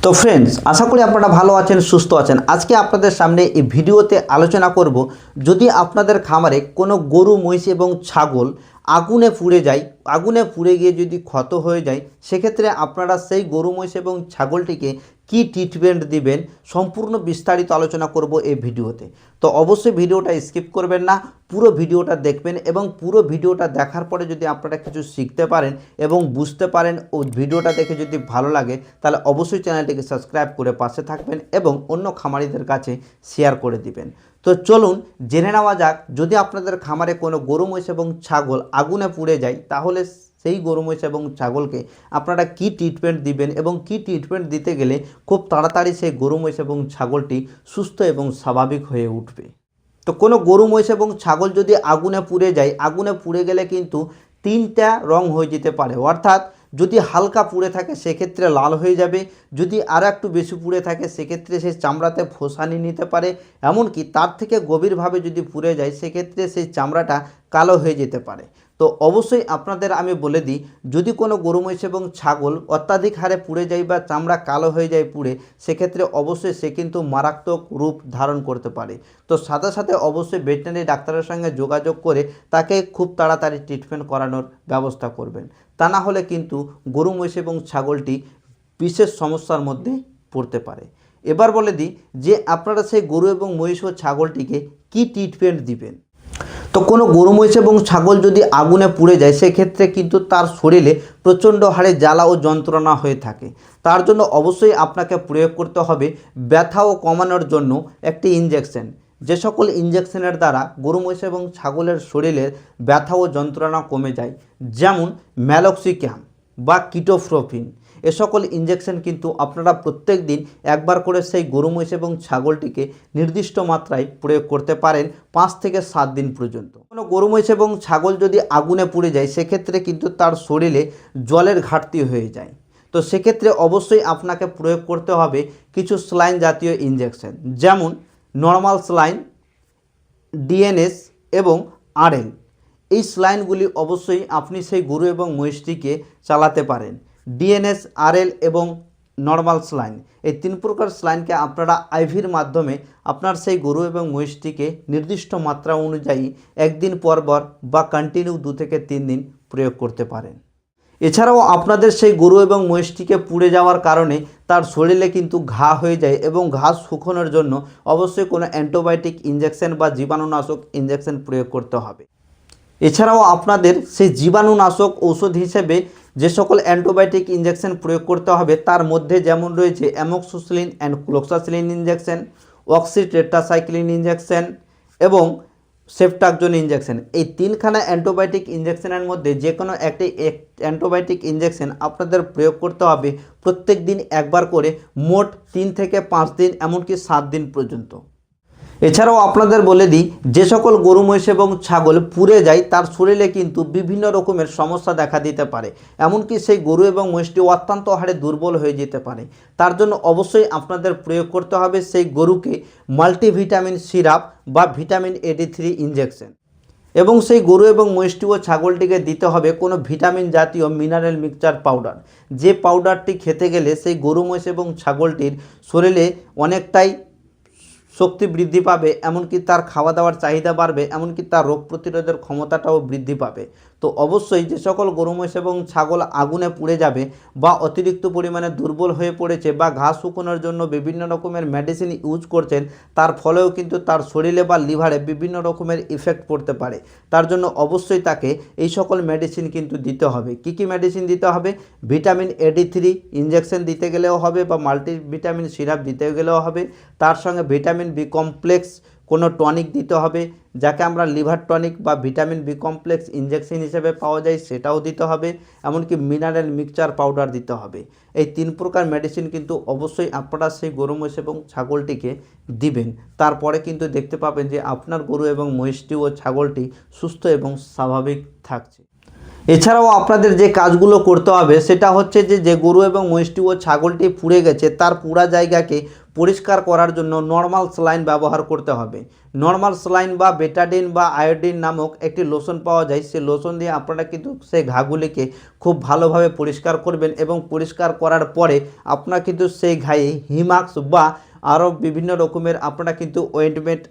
তো ফ্রেন্ডস, আশা করি আপনারা ভালো আছেন, সুস্থ আছেন। আজকে আপনাদের সামনে এই ভিডিওতে আলোচনা করব, যদি আপনাদের খামারে কোনো গরু, মহিষ এবং ছাগল আগুনে পুড়ে যায়, আগুনে পুড়ে গিয়ে যদি ক্ষত হয়ে যায়, সেক্ষেত্রে আপনারা সেই গরু, মহিষ এবং ছাগলটিকে কি ট্রিটমেন্ট দিবেন, সম্পূর্ণ বিস্তারিত আলোচনা করব এই ভিডিওতে। তো অবশ্যই ভিডিওটা স্কিপ করবেন না, পুরো ভিডিওটা দেখবেন এবং পুরো ভিডিওটা দেখার পরে যদি আপনারা কিছু শিখতে পারেন এবং বুঝতে পারেন ও ভিডিওটা দেখে যদি ভালো লাগে, তাহলে অবশ্যই চ্যানেলটিকে সাবস্ক্রাইব করে পাশে থাকবেন এবং অন্য খামারিদের কাছে শেয়ার করে দিবেন। তো চলুন জেনে নেওয়া যাক, যদি আপনাদের খামারে কোনো গরু, মহিষ এবং ছাগল আগুনে পুড়ে যায়, তাহলে সেই গরু, মহিষ এবং ছাগলকে আপনারা কি ট্রিটমেন্ট দিবেন এবং কি ট্রিটমেন্ট দিতে গেলে খুব তাড়াতাড়ি সেই গরু, মহিষ এবং ছাগলটি সুস্থ এবং স্বাভাবিক হয়ে উঠবে। তো কোনো গরু, মহিষ এবং ছাগল যদি আগুনে পুড়ে যায়, আগুনে পুড়ে গেলে কিন্তু তিনটা রং হয়ে যেতে পারে। অর্থাৎ যদি হালকা পুড়ে থাকে সেক্ষেত্রে লাল হয়ে যাবে, যদি আরও একটু বেশি পুড়ে থাকে সেক্ষেত্রে সেই চামড়াতে ফোসানি নিতে পারে, এমনকি তার থেকে গভীরভাবে যদি পুড়ে যায় সেক্ষেত্রে সেই চামড়াটা কালো হয়ে যেতে পারে। তো অবশ্যই আপনাদের আমি বলে দিই, যদি কোনো গরু, মহিষ এবং ছাগল অত্যাধিক হারে পুড়ে যায় বা চামড়া কালো হয়ে যায় পুড়ে, সেক্ষেত্রে অবশ্যই সে কিন্তু মারাত্মক রূপ ধারণ করতে পারে। তো সাথে সাথে অবশ্যই ভেটেরিনারি ডাক্তারের সঙ্গে যোগাযোগ করে তাকে খুব তাড়াতাড়ি ট্রিটমেন্ট করানোর ব্যবস্থা করবেন। তা না হলে কিন্তু গরু, মহিষ এবং ছাগলটি বিশেষ সমস্যার মধ্যে পড়তে পারে। এবার বলে দিই যে আপনারা সেই গরু এবং মহিষ ও ছাগলটিকে কি ট্রিটমেন্ট দিবেন। তো কোনো গরু, মহিষ এবং ছাগল যদি আগুনে পুড়ে যায়, সেক্ষেত্রে কিন্তু তার শরীরে প্রচণ্ড হারে জ্বালা ও যন্ত্রণা হয়ে থাকে। তার জন্য অবশ্যই আপনাকে প্রয়োগ করতে হবে ব্যথা ও কমানোর জন্য একটি ইনজেকশন। যে সকল ইনজেকশনের দ্বারা গরু, মহিষ এবং ছাগলের শরীরের ব্যথা ও যন্ত্রণা কমে যায়, যেমন ম্যালক্সিক্যাম বা কিটোফ্রোফিন, এ সকল ইনজেকশন কিন্তু আপনারা প্রত্যেক দিন একবার করে সেই গরু, মহিষ এবং ছাগলটিকে নির্দিষ্ট মাত্রায় প্রয়োগ করতে পারেন 5 থেকে 7 দিন পর্যন্ত। কোনো গরু, মহিষ এবং ছাগল যদি আগুনে পুড়ে যায়, সেক্ষেত্রে কিন্তু তার শরীরে জলের ঘাটতি হয়ে যায়। তো সেক্ষেত্রে অবশ্যই আপনাকে প্রয়োগ করতে হবে কিছু স্যালাইন জাতীয় ইনজেকশন, যেমন নর্মাল স্যালাইন, ডিএনএস এবং আরএল। এই স্যালাইনগুলি অবশ্যই আপনি সেই গরু এবং মহিষটিকে চালাতে পারেন। ডিএনএস, আরএল এবং নর্মাল স্যালাইন, এই 3 প্রকার স্যালাইনকে আপনারা আইভির মাধ্যমে আপনার সেই গরু এবং মহিষটিকে নির্দিষ্ট মাত্রা অনুযায়ী একদিন পর পর বা কন্টিনিউ 2 থেকে 3 দিন প্রয়োগ করতে পারেন। এছাড়াও আপনাদের সেই গরু এবং মহিষটিকে পুড়ে যাওয়ার কারণে তার শরীরে কিন্তু ঘা হয়ে যায় এবং ঘা শুকানোর জন্য অবশ্যই কোনো অ্যান্টিবায়োটিক ইনজেকশন বা জীবাণুনাশক ইনজেকশন প্রয়োগ করতে হবে। এছাড়াও আপনাদের সেই জীবাণুনাশক ঔষধ হিসেবে যে সকল অ্যান্টিবায়োটিক ইনজেকশন প্রয়োগ করতে হবে, তার মধ্যে যেমন রয়েছে amoxicillin and cloxacillin injection, oxytetracycline injection এবং সেফট্রাকজোন ইনজেকশন। এই 3খানা অ্যান্টিবায়োটিক ইনজেকশনের মধ্যে যে কোনো একটি অ্যান্টিবায়োটিক ইনজেকশন আপনাদের প্রয়োগ করতে হবে প্রত্যেক দিন একবার করে, মোট 3 থেকে 5 দিন, এমনকি 7 দিন পর্যন্ত। এছাড়াও আপনাদের বলে দিই, যে সকল গরু, মহিষ এবং ছাগল পুড়ে যায় তার শরীরে কিন্তু বিভিন্ন রকমের সমস্যা দেখা দিতে পারে, এমনকি সেই গরু এবং মহিষটি অত্যন্ত হারে দুর্বল হয়ে যেতে পারে। তার জন্য অবশ্যই আপনাদের প্রয়োগ করতে হবে সেই গরুকে মাল্টিভিটামিন সিরাপ বা ভিটামিন AD3 ইনজেকশন, এবং সেই গরু এবং মহিষটি ও ছাগলটিকে দিতে হবে কোনো ভিটামিন জাতীয় মিনারেল মিক্সচার পাউডার, যে পাউডারটি খেতে গেলে সেই গরু, মহিষ এবং ছাগলটির শরীরে অনেকটাই শক্তি বৃদ্ধি পাবে, এমনকি তার খাওয়া দাওয়ার চাহিদা বাড়বে, এমনকি তার রোগ প্রতিরোধের ক্ষমতাটাও বৃদ্ধি পাবে। তো অবশ্যই যে সকল গরু, মহিষ এবং ছাগল আগুনে পুড়ে যাবে বা অতিরিক্ত পরিমাণে দুর্বল হয়ে পড়েছে বা ঘাস শুকোনোর জন্য বিভিন্ন রকমের মেডিসিন ইউজ করছেন, তার ফলেও কিন্তু তার শরীরে বা লিভারে বিভিন্ন রকমের ইফেক্ট পড়তে পারে। তার জন্য অবশ্যই তাকে এই সকল মেডিসিন কিন্তু দিতে হবে। কি কি মেডিসিন দিতে হবে? ভিটামিন AD3 ইনজেকশন দিতে গেলেও হবে বা মাল্টিভিটামিন সিরাপ দিতে গেলেও হবে, তার সঙ্গে ভিটামিন বি কমপ্লেক্স কোনো টনিক দিতে হবে, যাকে আমরা লিভার টনিক বা ভিটামিন বি কমপ্লেক্স ইনজেকশন হিসেবে পাওয়া যায় সেটাও দিতে হবে, এমনকি মিনারেল মিক্সচার পাউডার দিতে হবে। এই 3 প্রকার মেডিসিন কিন্তু অবশ্যই আপনারা সেই গরু, মহিষ এবং ছাগলটিকে দিবেন। তারপরে কিন্তু দেখতে পাবেন যে আপনার গরু এবং মহিষটি ও ছাগলটি সুস্থ এবং স্বাভাবিক থাকছে। এছাড়াও আপনাদের যে কাজগুলো করতে হবে সেটা হচ্ছে যে গরু এবং মহিষটি ও ছাগলটি পুড়ে গেছে তার পুরা জায়গাকে পরিষ্কার করার জন্য নর্মাল স্যালাইন ব্যবহার করতে হবে। নর্মাল স্যালাইন বা বেটাডিন বা আয়োডিন নামক একটি লোশন পাওয়া যায়, সেই লোশন দিয়ে আপনারা কিন্তু সেই ঘাগুলিকে খুব ভালোভাবে পরিষ্কার করবেন এবং পরিষ্কার করার পরে আপনারা কিন্তু সেই ঘায়ে হিমাক্স বা আরও বিভিন্ন রকমের আপনারা কিন্তু অয়েন্টমেন্ট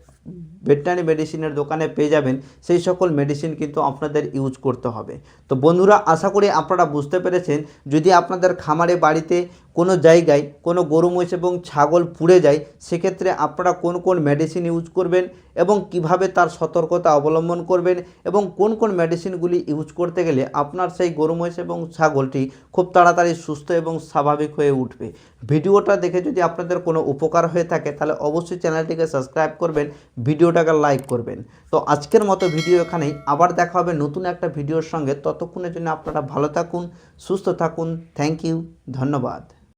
ভেটেরিনারি মেডিসিনের দোকানে পেয়ে যাবেন, সেই সকল মেডিসিন কিন্তু আপনাদের ইউজ করতে হবে। তো বন্ধুরা, আশা করি আপনারা বুঝতে পেরেছেন যদি আপনাদের খামারে বাড়িতে কোনো জায়গায় কোনো গরু মহিষ এবং ছাগল পুড়ে যায় সেক্ষেত্রে আপনারা কোন কোন মেডিসিন ইউজ করবেন এবং কিভাবে তার সতর্কতা অবলম্বন করবেন এবং কোন কোন মেডিসিনগুলি ইউজ করতে গেলে আপনার সেই গরু মহিষ এবং ছাগলটি খুব তাড়াতাড়ি সুস্থ এবং স্বাভাবিক হয়ে উঠবে। ভিডিওটা দেখে যদি আপনাদের কোনো উপকার হয়ে থাকে তাহলে অবশ্যই চ্যানেলটিকে সাবস্ক্রাইব করবেন, ভিডিওটাকে লাইক করবেন। তো আজকের মতো ভিডিও এখানেই, আবার দেখা হবে নতুন একটা ভিডিওর সঙ্গে। ততক্ষণের জন্য আপনারা ভালো থাকুন, সুস্থ থাকুন। থ্যাংক ইউ, ধন্যবাদ।